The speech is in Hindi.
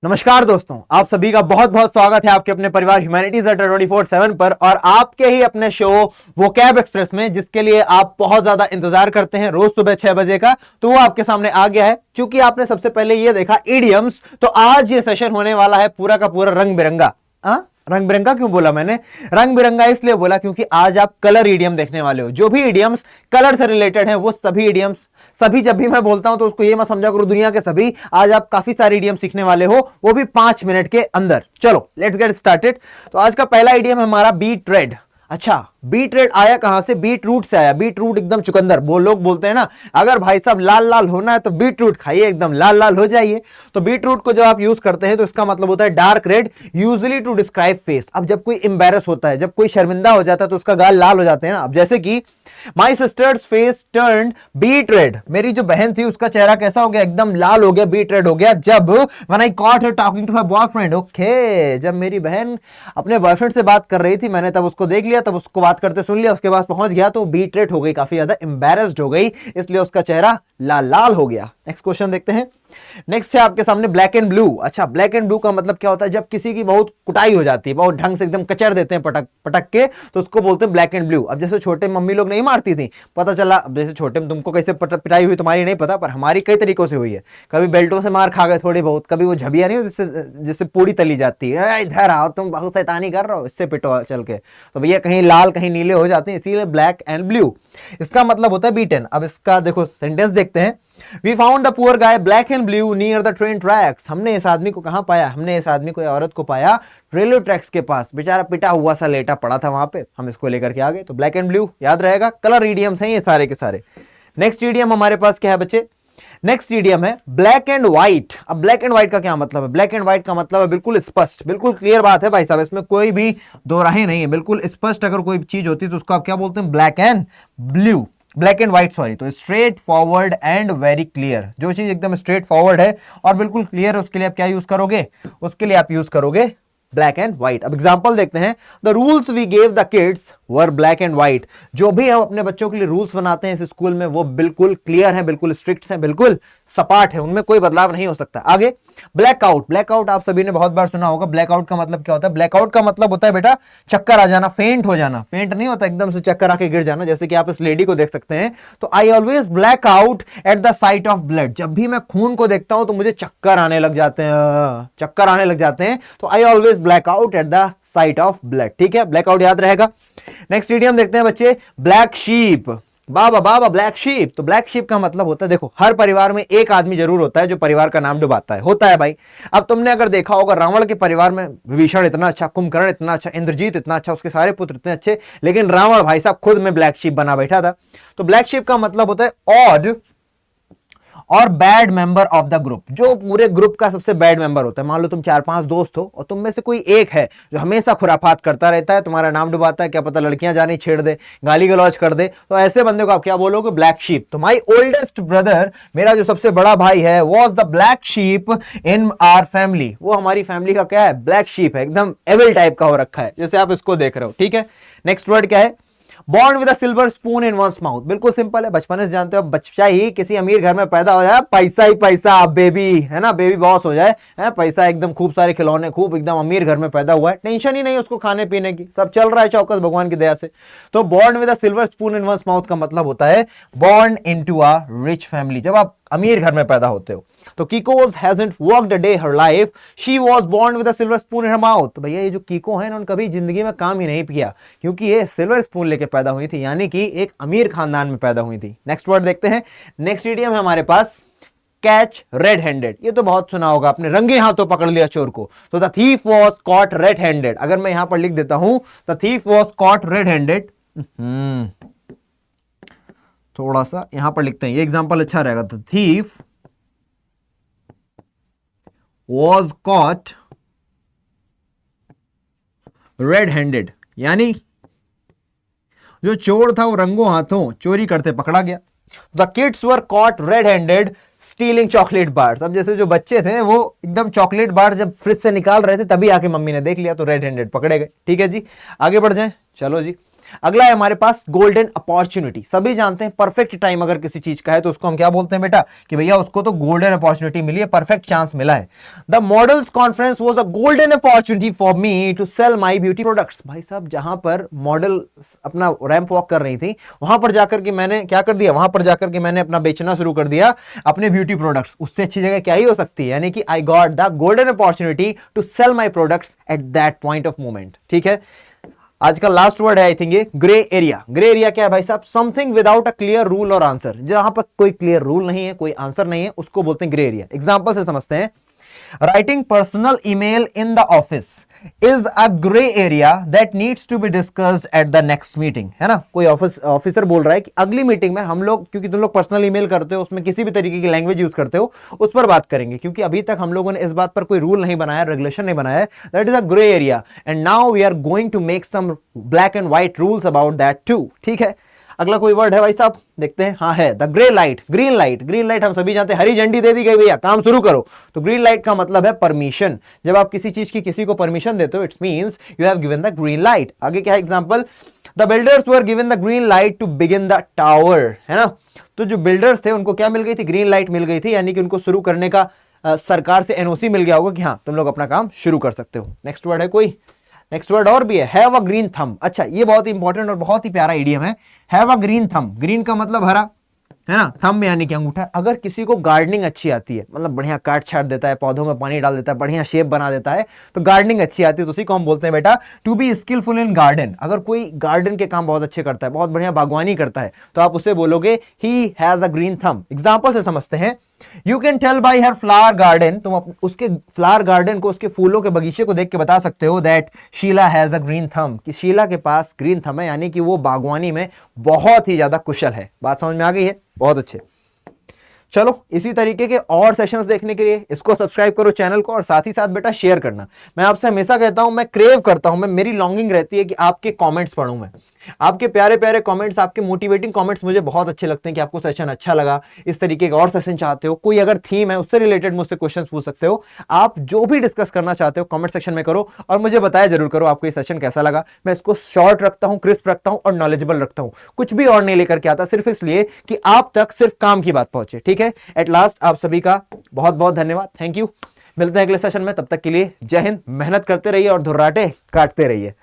नमस्कार दोस्तों, आप सभी का बहुत बहुत स्वागत है आपके अपने परिवार ह्यूमैनिटीज अड्डा 24/7 पर और आपके ही अपने शो वोकैब एक्सप्रेस में, जिसके लिए आप बहुत ज्यादा इंतजार करते हैं रोज सुबह 6 बजे का। तो वो आपके सामने आ गया है। चूंकि आपने सबसे पहले ये देखा इडियम्स, तो आज ये सेशन होने वाला है पूरा का पूरा रंग बिरंगा। रंग बिरंगा क्यों बोला मैंने? रंग बिरंगा इसलिए बोला क्योंकि आज आप कलर इडियम देखने वाले हो। जो भी इडियम्स कलर से रिलेटेड हैं वो सभी इडियम्स, सभी जब भी मैं बोलता हूं तो उसको ये मत समझा करो दुनिया के सभी। आज आप काफी सारे इडियम सीखने वाले हो, वो भी 5 मिनट के अंदर। चलो लेट्स गेट स्टार्टेड। तो आज का पहला इडियम है हमारा बीट रेड। अच्छा, बीट रेड आया कहां से? बीट रूट से आया। बीट रूट एकदम चुकंदर, वो लोग बोलते हैं ना, अगर भाई साहब लाल लाल होना है तो बीट रूट खाइए, एकदम लाल लाल हो जाइए। तो बीट रूट को जब आप यूज करते हैं तो इसका मतलब होता है dark red, usually to describe face. अब जब कोई एम्बैरस होता है, जब कोई शर्मिंदा हो जाता है तो उसका गाल लाल हो जाते हैं ना। अब जैसे कि my sister's face turned beet red, मेरी जो बहन थी उसका चेहरा कैसा हो गया? एकदम लाल हो गया, बीट रेड हो गया। जब when I caught her talking to my boyfriend, okay, जब मेरी बहन अपने बॉयफ्रेंड से बात कर रही थी, मैंने तब उसको देख लिया, तब उसको बात करते सुन लिया, उसके पास पहुंच गया तो बीट रेड हो गई, काफी ज्यादा एम्बैरेस्ड हो गई, इसलिए उसका चेहरा लाल लाल हो गया। नेक्स्ट क्वेश्चन देखते हैं। नेक्स्ट है आपके सामने ब्लैक एंड ब्लू। अच्छा, ब्लैक एंड ब्लू का मतलब क्या होता है? जब किसी की बहुत कुटाई हो जाती है, बहुत ढंग से एकदम कचर देते हैं पटक पटक के, तो उसको बोलते हैं ब्लैक एंड ब्लू। अब जैसे छोटे मम्मी लोग नहीं मारती थी, पता चला, अब जैसे छोटे में तुमको कैसे पिटाई हुई तुम्हारी नहीं पता, पर हमारी कई तरीकों से हुई है। कभी बेल्टों से मार खा गए थोड़ी बहुत, कभी वो झबिया नहीं जिससे जिससे पूड़ी तली जाती है, इधर आओ तुम बहुत शैतानी कर रहे हो, इससे पिटो चल के, तो भैया कहीं लाल कहीं नीले हो जाते हैं, इसीलिए ब्लैक एंड ब्लू। इसका मतलब होता है बीटन। अब इसका देखो सेंटेंस देखते हैं। We found a poor guy black and blue near the train tracks. हमने इस आदमी को कहां पाया? हमने इस आदमी को, औरत को पाया रेलवे ट्रैक्स के पास। बेचारा पिटा हुआ सा लेटा पड़ा था वहां पे, हम इसको लेकर के आ गए। तो ब्लैक एंड ब्लू याद रहेगा, कलर इडियम्स हैं ये सारे के सारे। नेक्स्ट इडियम हमारे पास क्या है बच्चे? नेक्स्ट इडियम है ब्लैक एंड व्हाइट। अब ब्लैक एंड व्हाइट का क्या मतलब है? ब्लैक एंड व्हाइट का मतलब है बिल्कुल स्पष्ट, बिल्कुल क्लियर बात है भाई साहब, इसमें कोई भी दो राहें नहीं है, बिल्कुल स्पष्ट। अगर कोई चीज होती है तो उसको आप क्या बोलते हैं? Black and blue, black and white sorry. तो straightforward and very clear, जो चीज एकदम स्ट्रेट फॉरवर्ड है और बिल्कुल क्लियर है, उसके लिए आप क्या यूज करोगे? उसके लिए आप यूज करोगे ब्लैक एंड व्हाइट। अब एग्जांपल देखते हैं। The rules we gave the kids were black and white. जो भी हम अपने बच्चों के लिए रूल्स बनाते हैं इस स्कूल में, वो बिल्कुल क्लियर है, बिल्कुल स्ट्रिक्ट है, बिल्कुल सपाट है, उनमें कोई बदलाव नहीं हो सकता। आगे ब्लैकआउट। ब्लैकआउट आप सभी ने बहुत बार सुना होगा। ब्लैकआउट का मतलब क्या होता है? ब्लैकआउट का मतलब होता है बेटा चक्कर आ जाना, फेंट हो जाना। फेंट नहीं होता एकदम से चक्कर आके गिर जाना, जैसे कि आप इस लेडी को देख सकते हैं। तो I always black out at the site of blood. जब भी मैं खून को देखता हूं तो मुझे चक्कर आने लग जाते हैं, चक्कर आने लग जाते हैं। तो I always black out at the site of blood. ठीक है, ब्लैकआउट याद रहेगा। नेक्स्ट इडियम देखते हैं बच्चे, ब्लैक शीप। बाबा बाबा ब्लैक शीप। तो ब्लैक शीप का मतलब होता है, देखो हर परिवार में एक आदमी जरूर होता है जो परिवार का नाम डुबाता है, होता है भाई। अब तुमने अगर देखा होगा रावण के परिवार में विभीषण इतना अच्छा, कुंभकर्ण इतना अच्छा, इंद्रजीत इतना अच्छा, उसके सारे पुत्र इतने अच्छे, लेकिन रावण भाई साहब खुद में ब्लैक शीप बना बैठा था। तो ब्लैक शीप का मतलब होता है ऑड और bad member of the group, जो पूरे ग्रुप का सबसे बैड मेंबर होता है। मान लो तुम 4-5 दोस्त हो और तुम में से कोई एक है जो हमेशा खुराफात करता रहता है, तुम्हारा नाम डुबाता है, क्या पता लड़कियां जानी छेड़ दे, गाली गलौज कर दे, तो ऐसे बंदे को आप क्या बोलोगे? Black sheep. तो माई ओल्डेस्ट ब्रदर, मेरा जो सबसे बड़ा भाई है, was the black sheep in our family. वो हमारी फैमिली का क्या है? ब्लैक शीप है, एकदम एविल टाइप का हो रखा है, जैसे आप इसको देख रहे हो। ठीक है, नेक्स्ट वर्ड क्या है? Born with a silver spoon in one's mouth. बिल्कुल सिंपल है, बचपन से जानते हो, बच्चा ही किसी अमीर घर में पैदा हो जाए, पैसा ही पैसा, बेबी है ना, बेबी बॉस हो जाए, है पैसा, एकदम खूब सारे खिलौने, खूब एकदम अमीर घर में पैदा हुआ है, टेंशन ही नहीं उसको खाने पीने की, सब चल रहा है चौकस भगवान की दया से। तो born with a silver spoon in one's mouth का मतलब होता है born into a rich family, जब आप अमीर घर में पैदा होते हो। तो because hasn't worked a day her life, she was born with a silver spoon in her mouth. तो भैया ये जो कीको है, इन्होंने कभी जिंदगी में काम ही नहीं किया, क्योंकि ये सिल्वर स्पून लेके पैदा हुई थी, यानी कि एक अमीर खानदान में पैदा हुई थी। नेक्स्ट वर्ड देखते हैं। नेक्स्ट इडियम है हमारे पास कैच रेड हैंडेड। ये तो बहुत सुना होगा आपने, रंगे हाथों पकड़ लिया चोर को। तो the thief was cot red handed. अगर मैं यहां पर लिख देता हूं the thief was cot red handed, थोड़ा सा यहां पर लिखते हैं, ये एग्जांपल अच्छा रहेगा। The thief was caught red handed, यानी जो चोर था वो रंगों हाथों चोरी करते पकड़ा गया। The kids were caught red handed stealing chocolate bars. अब जैसे जो बच्चे थे वो एकदम चॉकलेट बार जब फ्रिज से निकाल रहे थे, तभी आके मम्मी ने देख लिया, तो रेड हैंडेड पकड़े गए। ठीक है जी, आगे बढ़ जाएं, चलो जी। अगला है हमारे पास गोल्डन अपॉर्चुनिटी। सभी जानते हैं परफेक्ट टाइम अगर किसी चीज का है तो उसको हम क्या बोलते हैं बेटा, कि भैया उसको तो गोल्डन अपॉर्चुनिटी मिली है, परफेक्ट चांस मिला है। The models conference was a golden opportunity for me to sell my beauty products. भाई साहब जहां पर मॉडल अपना रैंप वॉक कर रही थी वहां पर जाकर के मैंने क्या कर दिया, वहां पर जाकर के मैंने अपना बेचना शुरू कर दिया अपने ब्यूटी प्रोडक्ट्स। उससे अच्छी जगह क्या ही हो सकती है, यानी कि I got the golden opportunity to sell my products at that point of moment. ठीक है, आज का लास्ट वर्ड है आई थिंक ये ग्रे एरिया। ग्रे एरिया क्या है भाई साहब, something without a clear rule और आंसर। जहां पर कोई क्लियर रूल नहीं है, कोई आंसर नहीं है, उसको बोलते हैं ग्रे एरिया। एग्जांपल से समझते हैं, writing personal email in the office is a grey area that needs to be discussed at the next meeting. है ना, कोई ऑफिसर बोल रहा है कि अगली मीटिंग में हम लोग, क्योंकि तुम लोग पर्सनल ईमेल करते हो, उसमें किसी भी तरीके की लैंग्वेज यूज करते हो, उस पर बात करेंगे, क्योंकि अभी तक हम लोगों ने इस बात पर कोई रूल नहीं बनाया, रेगुलेशन नहीं बनाया। That is a grey area and now we are going to make some black and white rules about that too. ठीक है, अगला कोई वर्ड है भाई साहब, देखते हैं। हाँ है, the grey light. Green light, green light हम सभी जानते हैं, हरी झंडी दे दी गई भैया काम शुरू करो। तो ग्रीन लाइट का मतलब है परमिशन। जब आप किसी चीज की किसी को परमिशन देते हो, it's means you have given the green light. आगे क्या है example, the builders were given the green light to begin the tower. है ना, तो जो बिल्डर्स थे उनको क्या मिल गई थी, ग्रीन लाइट मिल गई थी, यानी कि उनको शुरू करने का सरकार से एनओसी मिल गया होगा कि हाँ तुम लोग अपना काम शुरू कर सकते हो। नेक्स्ट वर्ड है कोई, नेक्स्ट वर्ड और भी है, हैव अ ग्रीन थंब। अच्छा, ये बहुत इंपॉर्टेंट और बहुत ही प्यारा इडियम है, have a green thumb. Green का मतलब हरा, है ना, थंब यानी कि अंगूठा। अगर किसी को गार्डनिंग अच्छी आती है, मतलब बढ़िया काट छाट देता है, पौधों में पानी डाल देता है, बढ़िया शेप बना देता है, तो गार्डनिंग अच्छी आती है, तो उसी को हम बोलते हैं बेटा to be skilful in garden. अगर कोई गार्डन के काम बहुत अच्छे करता है, बहुत बढ़िया बागवानी करता है, तो आप उससे बोलोगे he has a green thumb. Example से समझते हैं, you can tell by her flower garden. तुम उसके फ्लावर गार्डन को, उसके फूलों के बगीचे को देख के बता सकते हो that Sheela has a green thumb, कि शीला के पास ग्रीन थंब है, यानी कि वो बागवानी में बहुत ही ज्यादा कुशल है। बात समझ में आ गई है, बहुत अच्छे। चलो इसी तरीके के और सेशंस देखने के लिए इसको सब्सक्राइब करो चैनल को, और साथ ही साथ बेटा शेयर करना। मैं आपसे हमेशा कहता हूं, मैं क्रेव करता हूं, मेरी लॉन्गिंग रहती है कि आपके कमेंट्स पढूं मैं। आपके प्यारे प्यारे कमेंट्स, आपके मोटिवेटिंग कमेंट्स मुझे बहुत अच्छे लगते हैं कि आपको सेशन अच्छा लगा, इस तरीके का और सेशन चाहते हो, कोई अगर थीम है उससे रिलेटेड मुझसे क्वेश्चंस पूछ सकते हो। आप जो भी डिस्कस करना चाहते हो कमेंट सेक्शन में करो, और मुझे बताया जरूर करो आपको ये सेशन कैसा लगा। मैं इसको शॉर्ट रखता हूं, क्रिस्प रखता हूं और नॉलेजेबल रखता हूं, कुछ भी और नहीं लेकर के आता, सिर्फ इसलिए कि आप तक सिर्फ काम की बात पहुंचे। ठीक है, एट लास्ट आप सभी का बहुत बहुत धन्यवाद, थैंक यू। मिलते हैं अगले सेशन में, तब तक के लिए जय हिंद। मेहनत करते रहिए और धुर्राटे काटते रहिए।